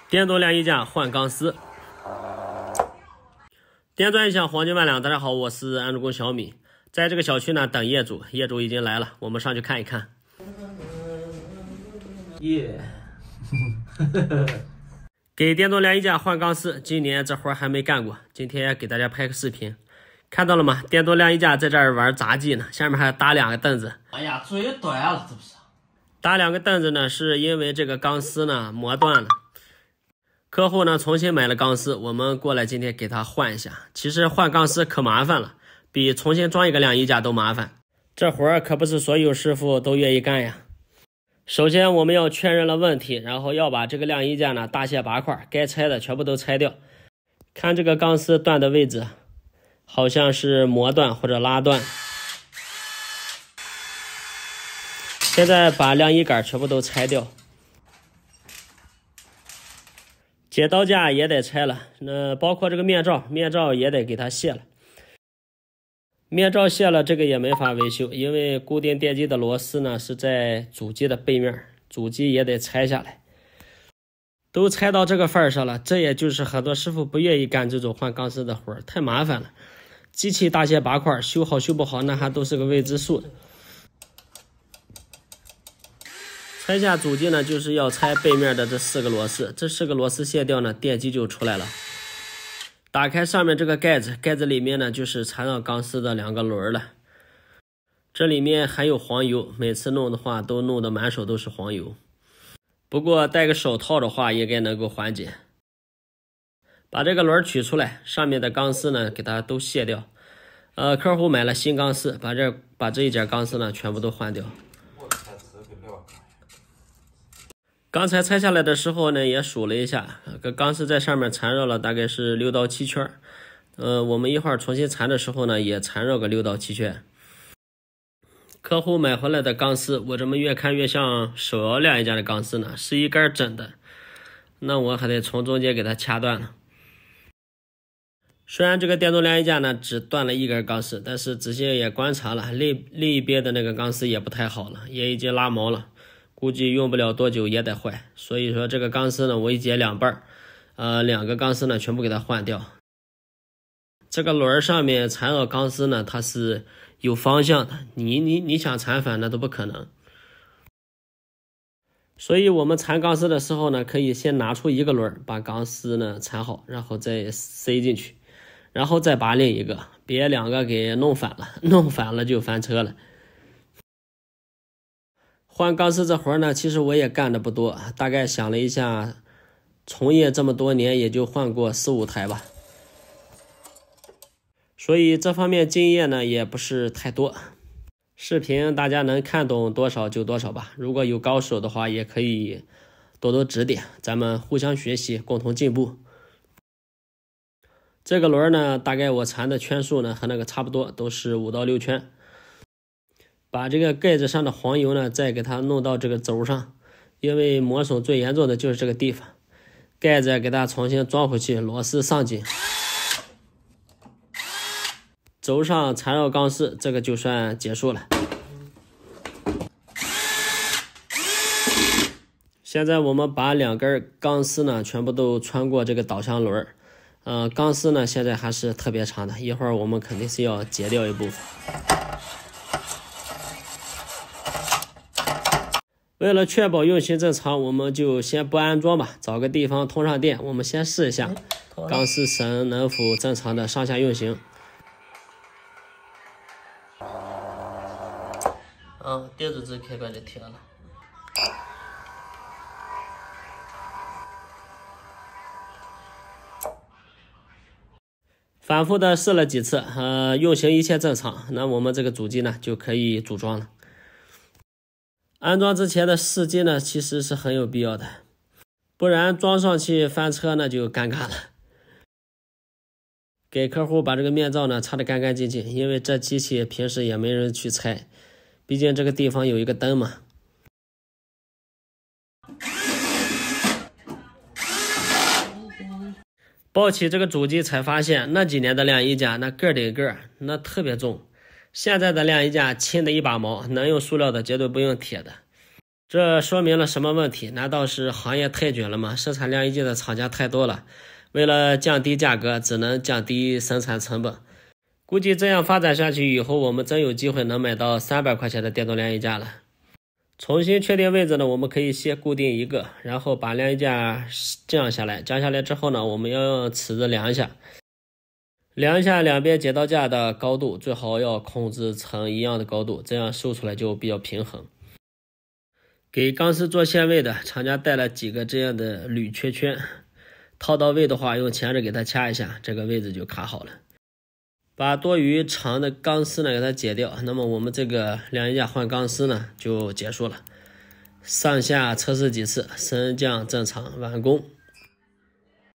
电动晾衣架换钢丝，电钻一响，黄金万两。大家好，我是安主工小米，在这个小区呢等业主，业主已经来了，我们上去看一看。耶、给电动晾衣架换钢丝，今年这活还没干过，今天给大家拍个视频。看到了吗？电动晾衣架在这儿玩杂技呢，下面还搭两个凳子。哎呀，嘴短了，这不是？搭两个凳子呢，是因为这个钢丝呢磨断了。客户呢重新买了钢丝，我们过来今天给他换一下。其实换钢丝可麻烦了，比重新装一个晾衣架都麻烦。这活儿可不是所有师傅都愿意干呀。首先我们要确认了问题，然后要把这个晾衣架呢大卸八块，该拆的全部都拆掉。看这个钢丝断的位置，好像是磨断或者拉断。现在把晾衣杆全部都拆掉。接刀架也得拆了，包括这个面罩也得给它卸了。面罩卸了，这个也没法维修，因为固定电机的螺丝呢是在主机的背面，主机也得拆下来。都拆到这个份上了，这也就是很多师傅不愿意干这种换钢丝的活儿，太麻烦了。机器大卸八块，修好修不好那还都是个未知数的。拆下主机呢，就是要拆背面的这4个螺丝，这4个螺丝卸掉呢，电机就出来了。打开上面这个盖子，盖子里面呢就是缠绕钢丝的2个轮了。这里面还有黄油，每次弄的话都弄得满手都是黄油。不过戴个手套的话，应该能够缓解。把这个轮取出来，上面的钢丝呢给它都卸掉。客户买了新钢丝，把这一节钢丝呢全部都换掉。刚才拆下来的时候呢，也数了一下，钢丝在上面缠绕了大概是6到7圈。我们一会儿重新缠的时候呢，也缠绕个6到7圈。客户买回来的钢丝，我这么越看越像手摇晾衣架的钢丝呢，是一根整的，那我还得从中间给它掐断了。虽然这个电动晾衣架呢只断了1根钢丝，但是仔细也观察了，另一边的那个钢丝也不太好了，也已经拉毛了。估计用不了多久也得坏，所以说这个钢丝呢，我一截2半，2个钢丝呢全部给它换掉。这个轮上面缠绕钢丝呢，它是有方向的，你想缠反那都不可能。所以我们缠钢丝的时候呢，可以先拿出1个轮，把钢丝呢缠好，然后再塞进去，然后再拔另一个，别2个给弄反了，弄反了就翻车了。换钢丝这活呢，其实我也干的不多，大概想了一下，从业这么多年也就换过4、5台吧，所以这方面经验呢也不是太多。视频大家能看懂多少就多少吧，如果有高手的话也可以多多指点，咱们互相学习，共同进步。这个轮呢，大概我缠的圈数呢和那个差不多，都是5到6圈。把这个盖子上的黄油呢再给它弄到这个轴上，因为磨损最严重的就是这个地方。盖子给它重新装回去，螺丝上紧，轴上缠绕钢丝，这个就算结束了。现在我们把2根钢丝呢全部都穿过这个导向轮，钢丝呢现在还是特别长的，一会儿我们肯定是要截掉一部分。为了确保运行正常，我们就先不安装吧，找个地方通上电，我们先试一下钢丝绳能否正常的上下运行。电子支开关就停了。反复的试了几次，运行一切正常，那我们这个主机呢就可以组装了。安装之前的试机呢，其实是很有必要的，不然装上去翻车那就尴尬了。给客户把这个面罩呢擦得干干净净，因为这机器平时也没人去拆，毕竟这个地方有一个灯嘛。抱起这个主机才发现，那几年的晾衣架那个顶个，那特别重。现在的晾衣架轻的一把毛，能用塑料的绝对不用铁的。这说明了什么问题？难道是行业太卷了吗？生产晾衣机的厂家太多了，为了降低价格，只能降低生产成本。估计这样发展下去以后，我们真有机会能买到300块钱的电动晾衣架了。重新确定位置呢，我们可以先固定一个，然后把晾衣架降下来。降下来之后呢，我们要用尺子量一下两边剪刀架的高度，最好要控制成一样的高度，这样收出来就比较平衡。给钢丝做限位的厂家带了几个这样的铝圈圈，套到位的话，用钳子给它掐一下，这个位置就卡好了。把多余长的钢丝呢给它解掉，那么我们这个晾衣架换钢丝呢就结束了。上下测试几次，升降正常，完工。